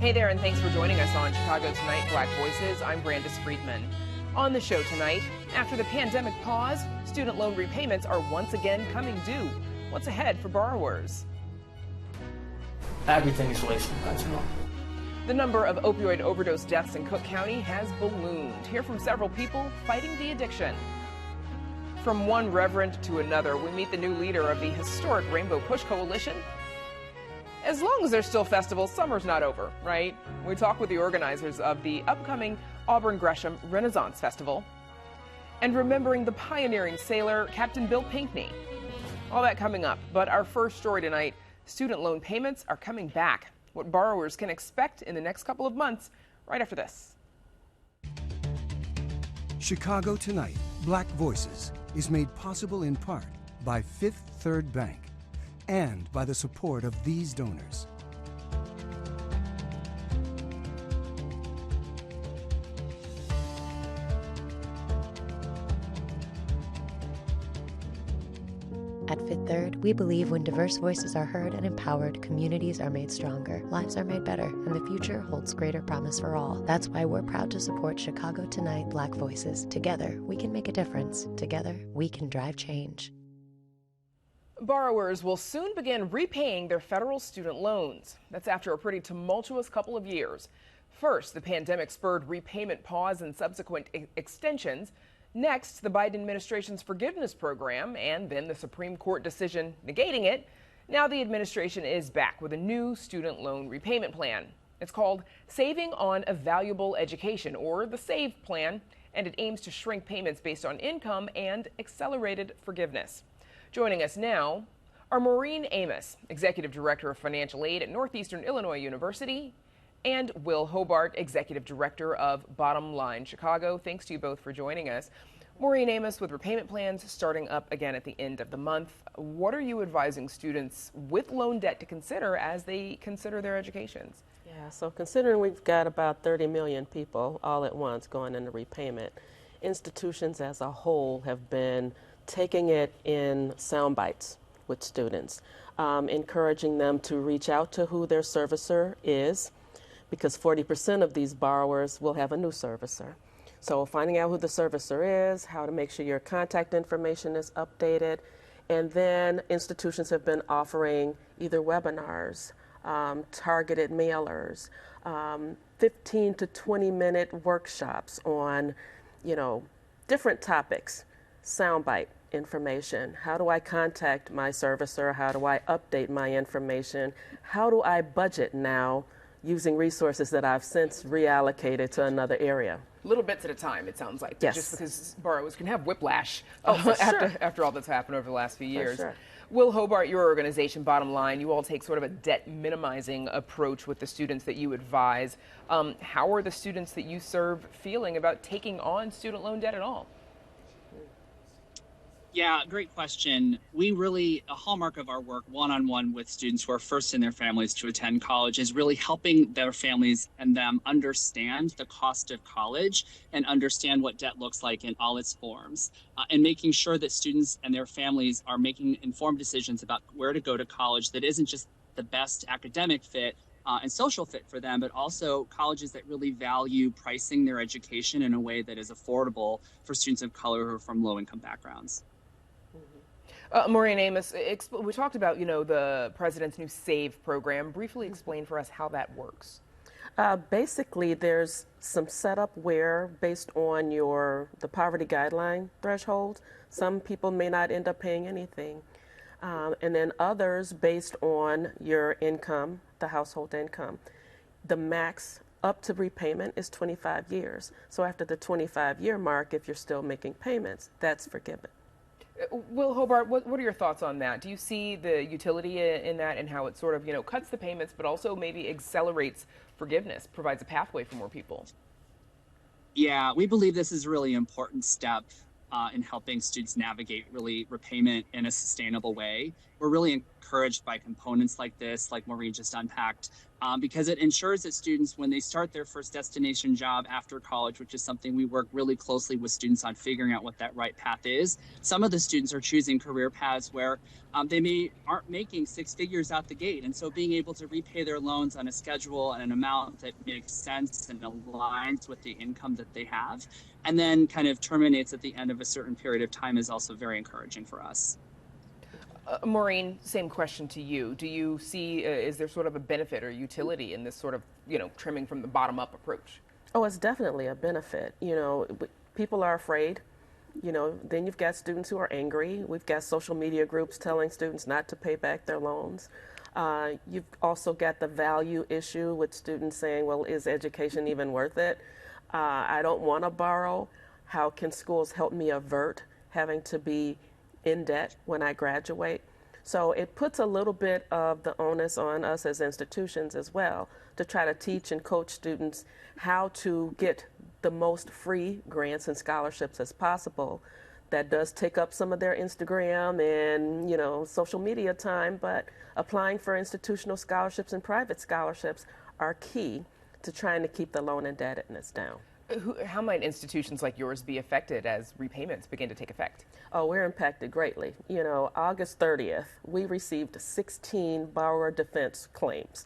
Hey there, and thanks for joining us on Chicago Tonight, Black Voices. I'm Brandis Friedman. On the show tonight, after the pandemic pause, student loan repayments are once again coming due. What's ahead for borrowers? Everything is wasted, you know. The number of opioid overdose deaths in Cook County has ballooned. Hear from several people fighting the addiction. From one reverend to another, we meet the new leader of the historic Rainbow Push Coalition. As long as there's still festivals, summer's not over, right? We talk with the organizers of the upcoming Auburn Gresham Renaissance Festival and remembering the pioneering sailor, Captain Bill Pinkney. All that coming up, but our first story tonight, student loan payments are coming back. What borrowers can expect in the next couple of months, right after this. Chicago Tonight, Black Voices, is made possible in part by Fifth Third Bank and by the support of these donors. At Fifth Third, we believe when diverse voices are heard and empowered, communities are made stronger, lives are made better, and the future holds greater promise for all. That's why we're proud to support Chicago Tonight Black Voices. Together, we can make a difference. Together, we can drive change. Borrowers will soon begin repaying their federal student loans. That's after a pretty tumultuous couple of years. First, the pandemic spurred repayment pause and subsequent extensions. Next, the Biden administration's forgiveness program, and then the Supreme Court decision negating it. Now the administration is back with a new student loan repayment plan. It's called Saving on a Valuable Education, or the SAVE plan, and it aims to shrink payments based on income and accelerated forgiveness. Joining us now are Maureen Amos, Executive Director of Financial Aid at Northeastern Illinois University, and Will Hobart, Executive Director of Bottom Line Chicago. Thanks to you both for joining us. Maureen Amos, with repayment plans starting up again at the end of the month, what are you advising students with loan debt to consider as they consider their educations? Yeah, so considering we've got about 30 million people all at once going into repayment, institutions as a whole have been taking it in sound bites with students, encouraging them to reach out to who their servicer is, because 40% of these borrowers will have a new servicer. So finding out who the servicer is, how to make sure your contact information is updated, and then institutions have been offering either webinars, targeted mailers, 15 to 20-minute workshops on, different topics, soundbite information. How do I contact my servicer? How do I update my information? How do I budget now using resources that I've since reallocated to another area? Little bits at a time, it sounds like. Yes. Just because borrowers can have whiplash sure. after all that's happened over the last few years. Sure. Will Hobart, your organization, Bottom Line, you all take sort of a debt minimizing approach with the students that you advise. How are the students that you serve feeling about taking on student loan debt at all? Yeah, great question. A hallmark of our work one-on-one with students who are first in their families to attend college is really helping their families and them understand the cost of college and understand what debt looks like in all its forms, and making sure that students and their families are making informed decisions about where to go to college that isn't just the best academic fit and social fit for them, but also colleges that really value pricing their education in a way that is affordable for students of color who are from low-income backgrounds. Maureen Amos, we talked about, the president's new SAVE program. Briefly explain for us how that works. Basically, there's some setup where, based on the poverty guideline threshold, some people may not end up paying anything. And then others, based on your income, the household income. The max up to repayment is 25 years. So after the 25-year mark, if you're still making payments, that's forgiven. Will Hobart, what are your thoughts on that? Do you see the utility in that and how it sort of, cuts the payments, but also maybe accelerates forgiveness, provides a pathway for more people? Yeah, we believe this is a really important step in helping students navigate really repayment in a sustainable way. we're really encouraged by components like this, like Maureen just unpacked, because it ensures that students, when they start their first destination job after college, which is something we work really closely with students on figuring out what that right path is. Some of the students are choosing career paths where they aren't making six figures out the gate. And so being able to repay their loans on a schedule and an amount that makes sense and aligns with the income that they have, and then kind of terminates at the end of a certain period of time is also very encouraging for us. Maureen, same question to you. Do you see, is there sort of a benefit or utility in this sort of, trimming from the bottom up approach? Oh, it's definitely a benefit. People are afraid. Then you've got students who are angry. We've got social media groups telling students not to pay back their loans. You've also got the value issue with students saying, well, is education even worth it? I don't want to borrow. How can schools help me avert having to be in debt when I graduate? So it puts a little bit of the onus on us as institutions as well to try to teach and coach students how to get the most free grants and scholarships as possible. That does take up some of their Instagram and social media time, but applying for institutional scholarships and private scholarships are key to trying to keep the loan indebtedness down. How might institutions like yours be affected as repayments begin to take effect? Oh, we're impacted greatly. August 30th, we received 16 borrower defense claims.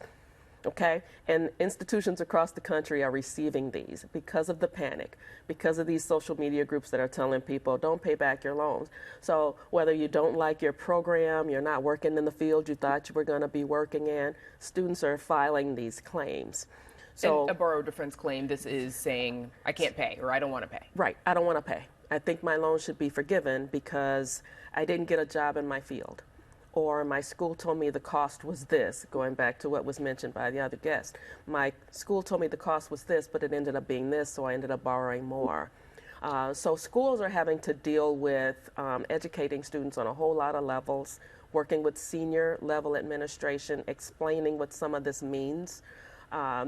Okay, and institutions across the country are receiving these because of the panic, because of these social media groups that are telling people don't pay back your loans. So whether you don't like your program, you're not working in the field you thought you were going to be working in, students are filing these claims. So and a borrower defense claim, this is saying I can't pay or I don't want to pay. Right, I don't want to pay. I think my loan should be forgiven because I didn't get a job in my field. Or my school told me the cost was this, going back to what was mentioned by the other guest. My school told me the cost was this, but it ended up being this, so I ended up borrowing more. So schools are having to deal with educating students on a whole lot of levels, working with senior level administration, explaining what some of this means,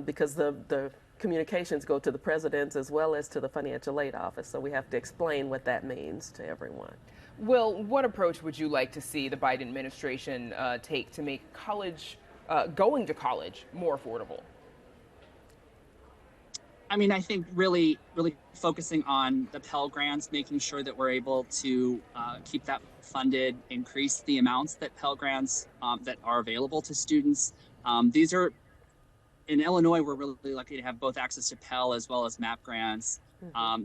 because the communications go to the presidents as well as to the financial aid office, so we have to explain what that means to everyone. Will, what approach would you like to see the Biden administration take to make going to college more affordable? I mean, I think really focusing on the Pell Grants, making sure that we're able to keep that funded, increase the amounts that Pell Grants that are available to students. These are, in Illinois, we're really lucky to have both access to Pell as well as MAP grants.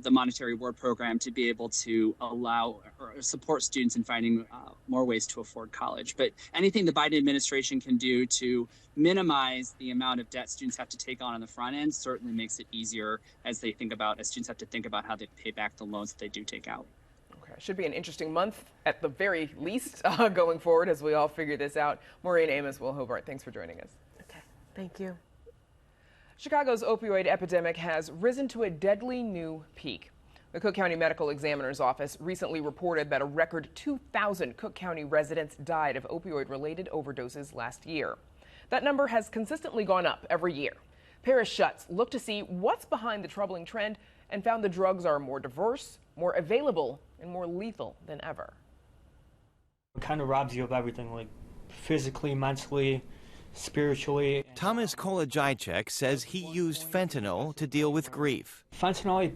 The Monetary Award Program to be able to allow or support students in finding more ways to afford college. But anything the Biden administration can do to minimize the amount of debt students have to take on the front end certainly makes it easier as students have to think about how they pay back the loans that they do take out. Okay, should be an interesting month at the very least going forward as we all figure this out. Maureen Amos, Will Hobart, thanks for joining us. Okay, thank you. Chicago's opioid epidemic has risen to a deadly new peak. The Cook County Medical Examiner's Office recently reported that a record 2,000 Cook County residents died of opioid-related overdoses last year. That number has consistently gone up every year. Paris Schutz looked to see what's behind the troubling trend and found the drugs are more diverse, more available, and more lethal than ever. It kind of robs you of everything, like physically, mentally, spiritually. Thomas Kolajajcek says he used fentanyl to deal with grief. Fentanyl,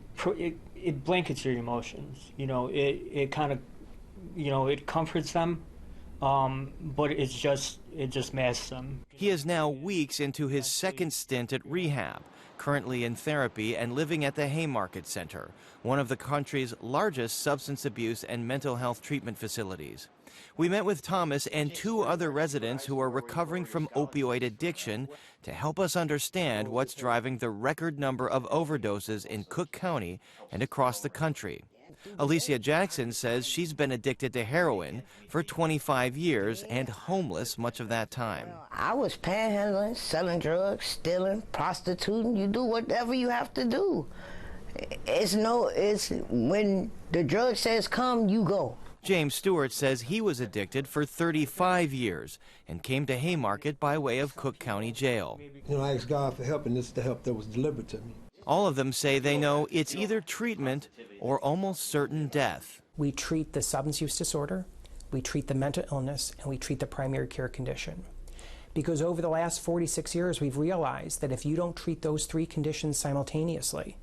it blankets your emotions. It kind of, it comforts them, but it just masks them. He is now weeks into his second stint at rehab, currently in therapy and living at the Haymarket Center, one of the country's largest substance abuse and mental health treatment facilities. We met with Thomas and two other residents who are recovering from opioid addiction to help us understand what's driving the record number of overdoses in Cook County and across the country. Alicia Jackson says she's been addicted to heroin for 25 years and homeless much of that time. I was panhandling, selling drugs, stealing, prostituting. You do whatever you have to do. It's when the drug says come, you go. James Stewart says he was addicted for 35 years and came to Haymarket by way of Cook County Jail. I asked God for help, and this is the help that was delivered to me. All of them say they know it's either treatment or almost certain death. We treat the substance use disorder. we treat the mental illness, and we treat the primary care condition. Because over the last 46 years, we've realized that if you don't treat those three conditions simultaneously,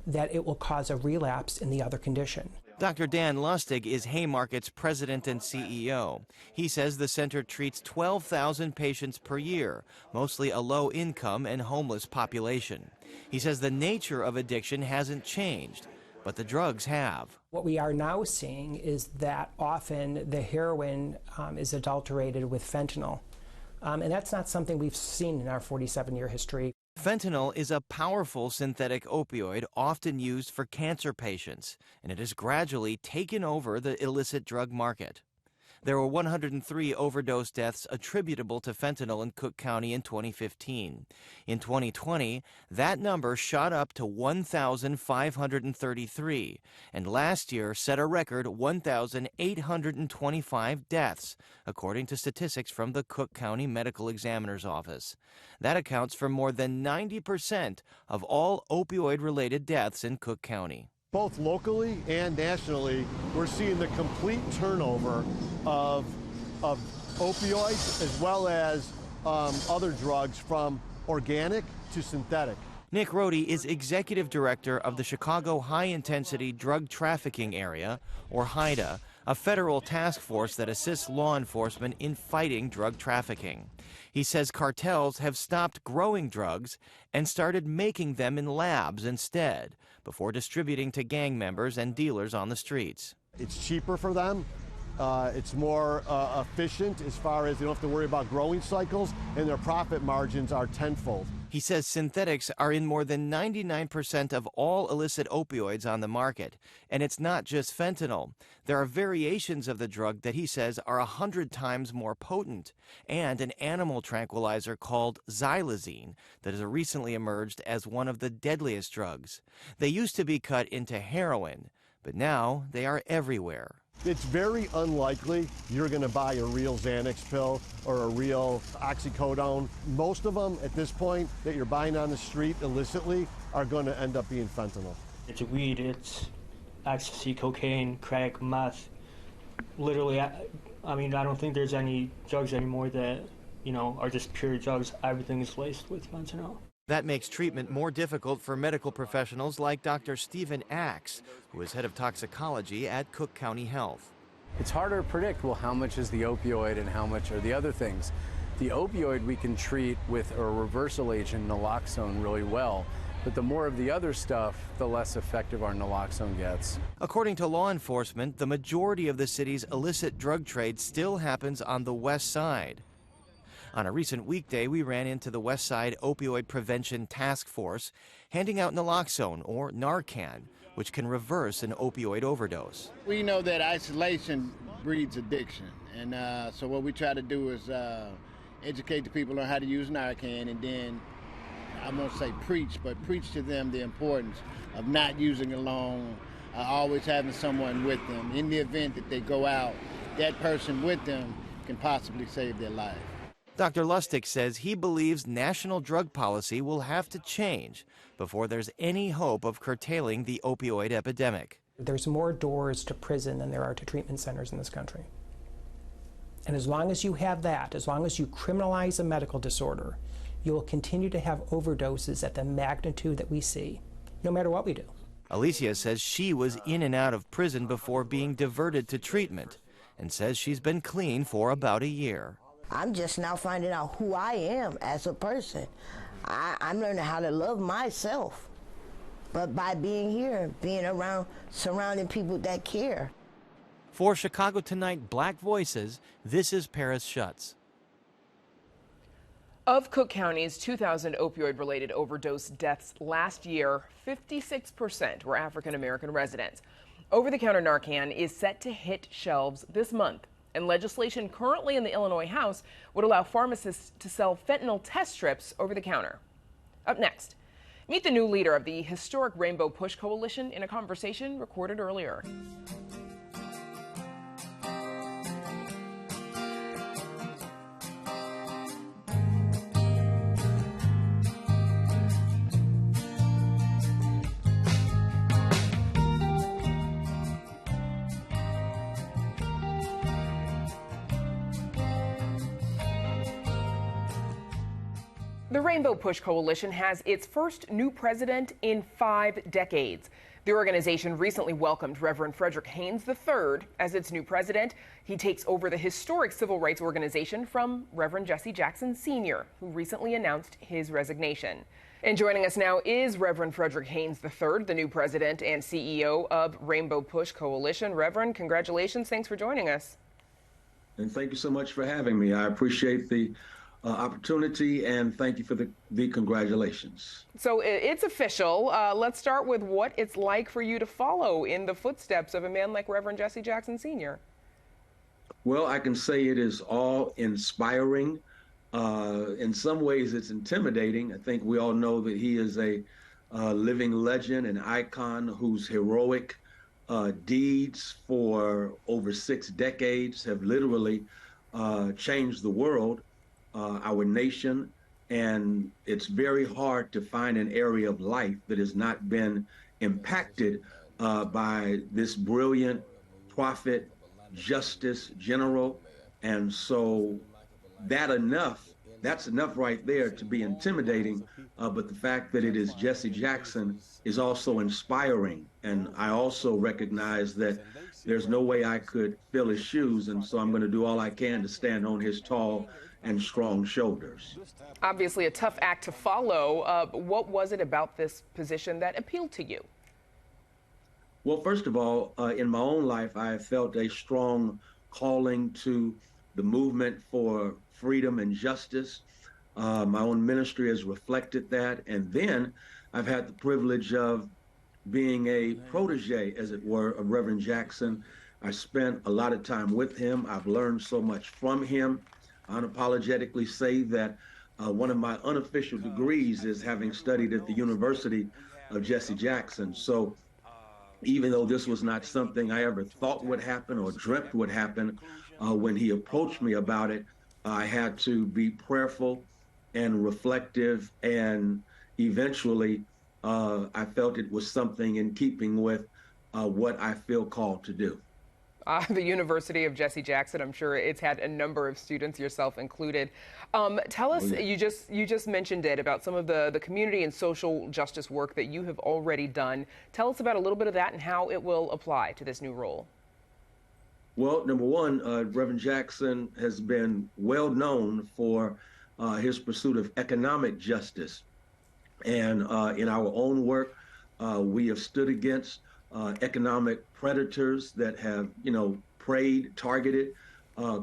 that it will cause a relapse in the other condition. Dr. Dan Lustig is Haymarket's president and CEO. He says the center treats 12,000 patients per year, mostly a low-income and homeless population. He says the nature of addiction hasn't changed, but the drugs have. What we are now seeing is that often the heroin is adulterated with fentanyl. And that's not something we've seen in our 47-year history. Fentanyl is a powerful synthetic opioid often used for cancer patients, and it has gradually taken over the illicit drug market. There were 103 overdose deaths attributable to fentanyl in Cook County in 2015. In 2020, that number shot up to 1,533, and last year set a record 1,825 deaths, according to statistics from the Cook County Medical Examiner's Office. That accounts for more than 90% of all opioid-related deaths in Cook County. Both locally and nationally, we're seeing the complete turnover of opioids as well as other drugs from organic to synthetic. Nick Rohde is executive director of the Chicago High Intensity Drug Trafficking Area, or HIDTA, a federal task force that assists law enforcement in fighting drug trafficking. He says cartels have stopped growing drugs and started making them in labs instead, before distributing to gang members and dealers on the streets. It's cheaper for them. It's more efficient as far as they don't have to worry about growing cycles, and their profit margins are tenfold. He says synthetics are in more than 99% of all illicit opioids on the market. And it's not just fentanyl. There are variations of the drug that he says are 100 times more potent, and an animal tranquilizer called xylazine that has recently emerged as one of the deadliest drugs. They used to be cut into heroin, but now they are everywhere. It's very unlikely you're going to buy a real Xanax pill or a real oxycodone. Most of them at this point that you're buying on the street illicitly are going to end up being fentanyl. It's weed, it's ecstasy, cocaine, crack, meth. Literally, I mean, I don't think there's any drugs anymore that, are just pure drugs. Everything is laced with fentanyl. That makes treatment more difficult for medical professionals like Dr. Stephen Axe, who is head of toxicology at Cook County Health. It's harder to predict, well, how much is the opioid and how much are the other things. The opioid we can treat with a reversal agent, naloxone, really well. But the more of the other stuff, the less effective our naloxone gets. According to law enforcement, the majority of the city's illicit drug trade still happens on the west side. On a recent weekday, we ran into the West Side Opioid Prevention Task Force, handing out naloxone, or Narcan, which can reverse an opioid overdose. We know that isolation breeds addiction, and so what we try to do is educate the people on how to use Narcan, and then, I won't say preach, but preach to them the importance of not using alone, always having someone with them. In the event that they go out, that person with them can possibly save their life. Dr. Lustig says he believes national drug policy will have to change before there's any hope of curtailing the opioid epidemic. There's more doors to prison than there are to treatment centers in this country. And as long as you have that, as long as you criminalize a medical disorder, you will continue to have overdoses at the magnitude that we see, no matter what we do. Alicia says she was in and out of prison before being diverted to treatment, and says she's been clean for about a year. I'm just now finding out who I am as a person. I'm learning how to love myself. But by being here, being around, surrounding people that care. For Chicago Tonight Black Voices, this is Paris Schutz. Of Cook County's 2,000 opioid-related overdose deaths last year, 56% were African-American residents. Over-the-counter Narcan is set to hit shelves this month. And legislation currently in the Illinois House would allow pharmacists to sell fentanyl test strips over the counter. Up next, meet the new leader of the historic Rainbow Push Coalition in a conversation recorded earlier. The Rainbow Push Coalition has its first new president in 5 decades. The organization recently welcomed Reverend Frederick Haynes III as its new president. He takes over the historic civil rights organization from Reverend Jesse Jackson Sr., who recently announced his resignation. And joining us now is Reverend Frederick Haynes III, the new president and CEO of Rainbow Push Coalition. Reverend, congratulations. Thanks for joining us. And thank you so much for having me. I appreciate the opportunity, and thank you for the congratulations. So it's official. Let's start with what it's like for you to follow in the footsteps of a man like Reverend Jesse Jackson Sr. Well, I can say it is all inspiring. In some ways, it's intimidating. I think we all know that he is a living legend, an icon whose heroic deeds for over 6 decades have literally changed the world, our nation, and it's very hard to find an area of life that has not been impacted by this brilliant prophet, justice general. And so that's enough right there to be intimidating, but the fact that it is Jesse Jackson is also inspiring. And I also recognize that there's no way I could fill his shoes, and so I'm going to do all I can to stand on his tall and strong shoulders. Obviously a tough act to follow. What was it about this position that appealed to you? Well, first of all, in my own life, I have felt a strong calling to the movement for freedom and justice. My own ministry has reflected that. And then I've had the privilege of being a protege, as it were, of Reverend Jackson. I spent a lot of time with him. I've learned so much from him. I unapologetically say that one of my unofficial degrees is having studied at the University of Jesse Jackson. So even though this was not something I ever thought would happen or dreamt would happen, when he approached me about it, I had to be prayerful and reflective, and eventually I felt it was something in keeping with what I feel called to do. The University of Jesse Jackson, I'm sure it's had a number of students, yourself included. Tell us, you just mentioned it, about some of the community and social justice work that you have already done. Tell us about a little bit of that and how it will apply to this new role. Well, number one, Reverend Jackson has been well known for his pursuit of economic justice. And in our own work, we have stood against economic predators that have, preyed, targeted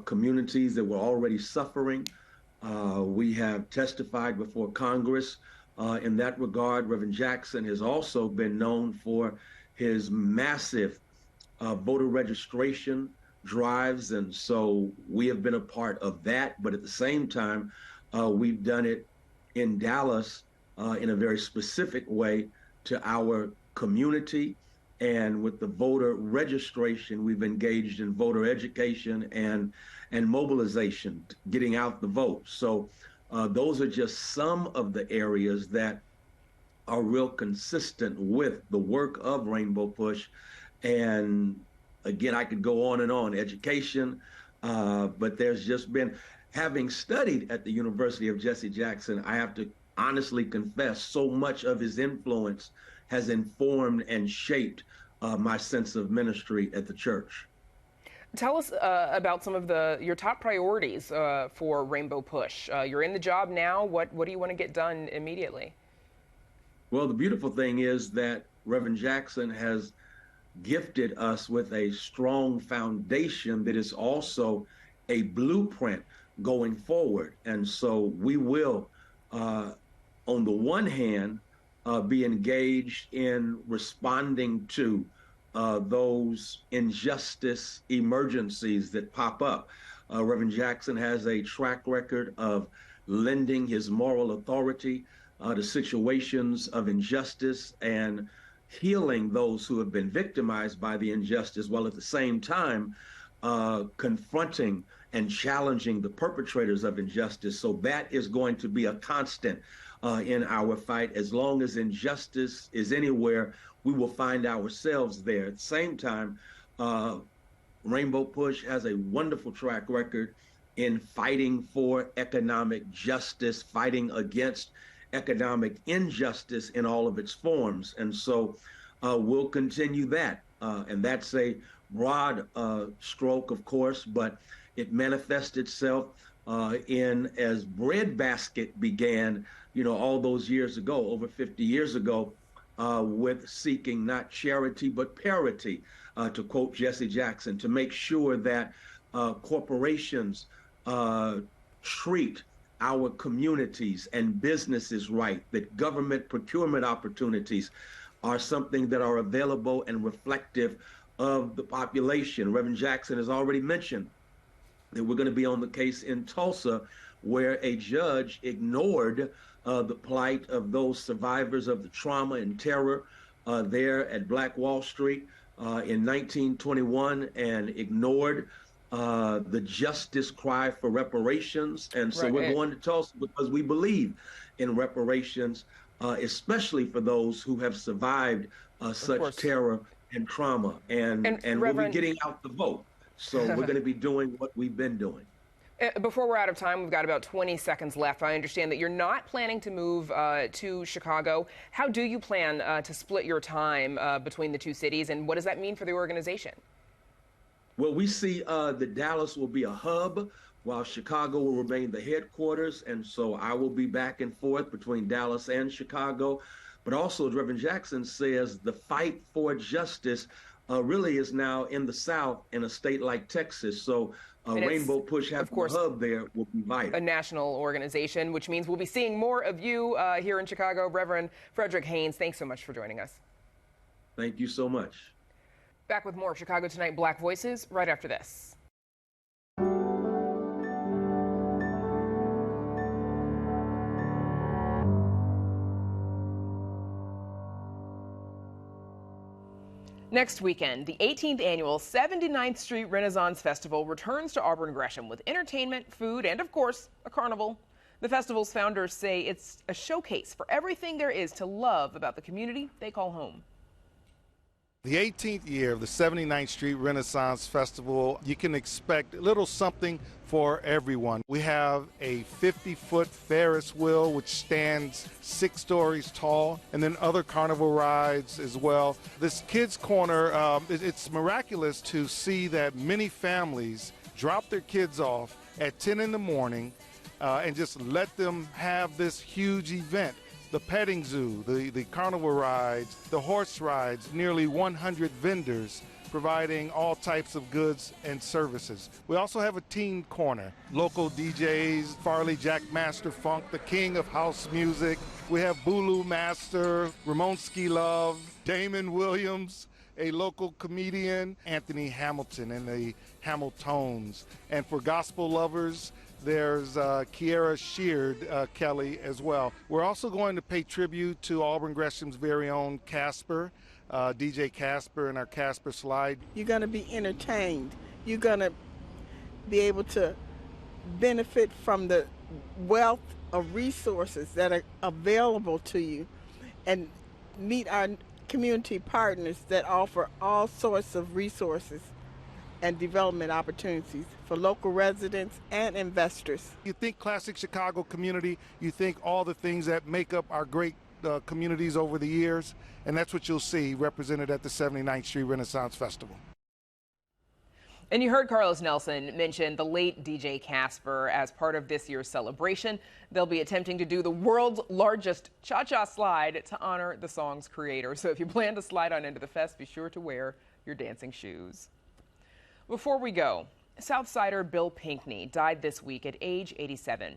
communities that were already suffering. We have testified before Congress in that regard. Reverend Jackson has also been known for his massive voter registration drives, and so we have been a part of that. But at the same time, we've done it in Dallas in a very specific way to our community. And with the voter registration, we've engaged in voter education and mobilization, getting out the vote. So those are just some of the areas that are real consistent with the work of Rainbow Push. And again, I could go on and on, education, but there's just been, having studied at the University of Jesse Jackson, I have to honestly confess, so much of his influence has informed and shaped my sense of ministry at the church. Tell us about some of your top priorities for Rainbow Push. You're in the job now. What do you want to get done immediately? Well, the beautiful thing is that Reverend Jackson has gifted us with a strong foundation that is also a blueprint going forward. And so we will, on the one hand, be engaged in responding to those injustice emergencies that pop up. Reverend Jackson has a track record of lending his moral authority to situations of injustice and healing those who have been victimized by the injustice, while at the same time confronting and challenging the perpetrators of injustice. So that is going to be a constant in our fight. As long as injustice is anywhere, we will find ourselves there. At the same time, Rainbow Push has a wonderful track record in fighting for economic justice, fighting against economic injustice in all of its forms. And so we'll continue that. And that's a broad stroke, of course, but it manifests itself in as Breadbasket began, all those years ago, over 50 years ago, with seeking not charity but parity, to quote Jesse Jackson, to make sure that corporations treat our communities and businesses right, that government procurement opportunities are something that are available and reflective of the population. Reverend Jackson has already mentioned that we're going to be on the case in Tulsa where a judge ignored the plight of those survivors of the trauma and terror there at Black Wall Street in 1921 and ignored the justice cry for reparations. And so we're going to Tulsa because we believe in reparations, especially for those who have survived such terror and trauma. And we'll be getting out the vote. So we're going to be doing what we've been doing. Before we're out of time, we've got about 20 seconds left. I understand that you're not planning to move to Chicago. How do you plan to split your time between the two cities, and what does that mean for the organization? Well, we see that Dallas will be a hub while Chicago will remain the headquarters. And so I will be back and forth between Dallas and Chicago. But also, as Reverend Jackson says, the fight for justice really is now in the South in a state like Texas. So Rainbow Push having a hub there will be vital. A national organization, which means we'll be seeing more of you here in Chicago. Reverend Frederick Haynes, thanks so much for joining us. Thank you so much. Back with more Chicago Tonight Black Voices right after this. Next weekend, the 18th annual 79th Street Renaissance Festival returns to Auburn Gresham with entertainment, food, and of course, a carnival. The festival's founders say it's a showcase for everything there is to love about the community they call home. The 18th year of the 79th Street Renaissance Festival, you can expect a little something for everyone. We have a 50-foot Ferris wheel which stands 6 stories tall, and then other carnival rides as well. This Kids Corner, it's miraculous to see that many families drop their kids off at 10 in the morning and just let them have this huge event. The petting zoo, the carnival rides, the horse rides, nearly 100 vendors providing all types of goods and services. We also have a teen corner, local DJs, Farley Jack Master Funk, the king of house music. We have Bulu Master, Ramonski Love, Damon Williams, a local comedian, Anthony Hamilton and the Hamiltones. And for gospel lovers, there's Kiera Sheard Kelly as well. We're also going to pay tribute to Auburn Gresham's very own Casper, DJ Casper and our Casper Slide. You're going to be entertained. You're going to be able to benefit from the wealth of resources that are available to you and meet our community partners that offer all sorts of resources and development opportunities for local residents and investors. You think classic Chicago community, you think all the things that make up our great communities over the years, and that's what you'll see represented at the 79th Street Renaissance Festival. And you heard Carlos Nelson mention the late DJ Casper as part of this year's celebration. They'll be attempting to do the world's largest cha-cha slide to honor the song's creator. So if you plan to slide on into the fest, be sure to wear your dancing shoes. Before we go, Southsider Bill Pinkney died this week at age 87.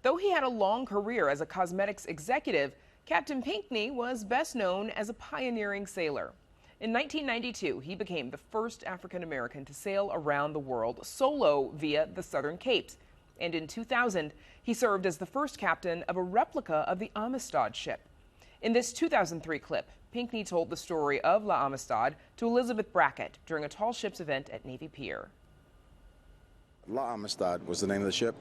Though he had a long career as a cosmetics executive, Captain Pinkney was best known as a pioneering sailor. In 1992, he became the first African American to sail around the world solo via the Southern Capes. And in 2000, he served as the first captain of a replica of the Amistad ship. In this 2003 clip, Pinkney told the story of La Amistad to Elizabeth Brackett during a Tall Ships event at Navy Pier. La Amistad was the name of the ship,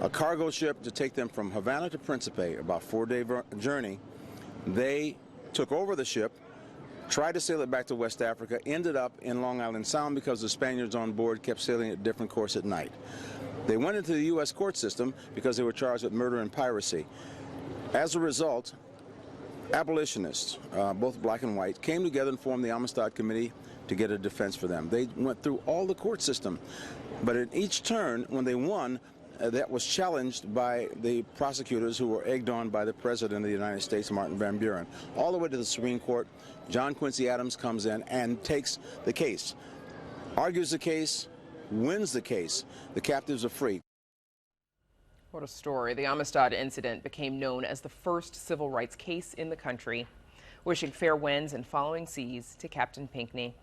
a cargo ship to take them from Havana to Principe, about a 4-day journey. They took over the ship, tried to sail it back to West Africa, ended up in Long Island Sound because the Spaniards on board kept sailing at a different course at night. They went into the U.S. court system because they were charged with murder and piracy. As a result, abolitionists, both black and white, came together and formed the Amistad Committee to get a defense for them. They went through all the court system, but at each turn, when they won, that was challenged by the prosecutors who were egged on by the President of the United States, Martin Van Buren. All the way to the Supreme Court, John Quincy Adams comes in and takes the case, argues the case, wins the case. The captives are free. What a story. The Amistad incident became known as the first civil rights case in the country. Wishing fair winds and following seas to Captain Pinkney.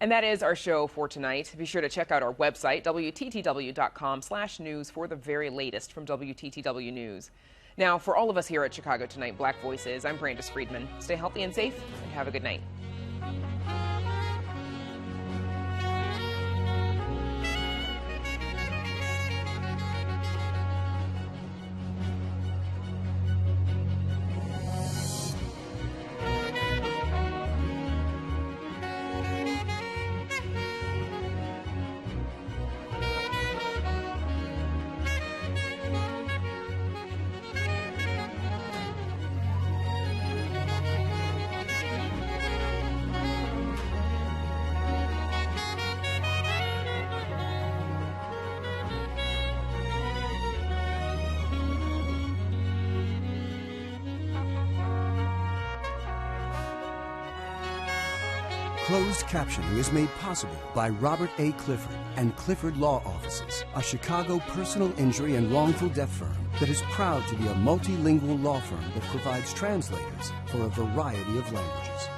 And that is our show for tonight. Be sure to check out our website, WTTW.com/news, for the very latest from WTTW News. Now, for all of us here at Chicago Tonight Black Voices, I'm Brandis Friedman. Stay healthy and safe, and have a good night. Closed captioning is made possible by Robert A. Clifford and Clifford Law Offices, a Chicago personal injury and wrongful death firm that is proud to be a multilingual law firm that provides translators for a variety of languages.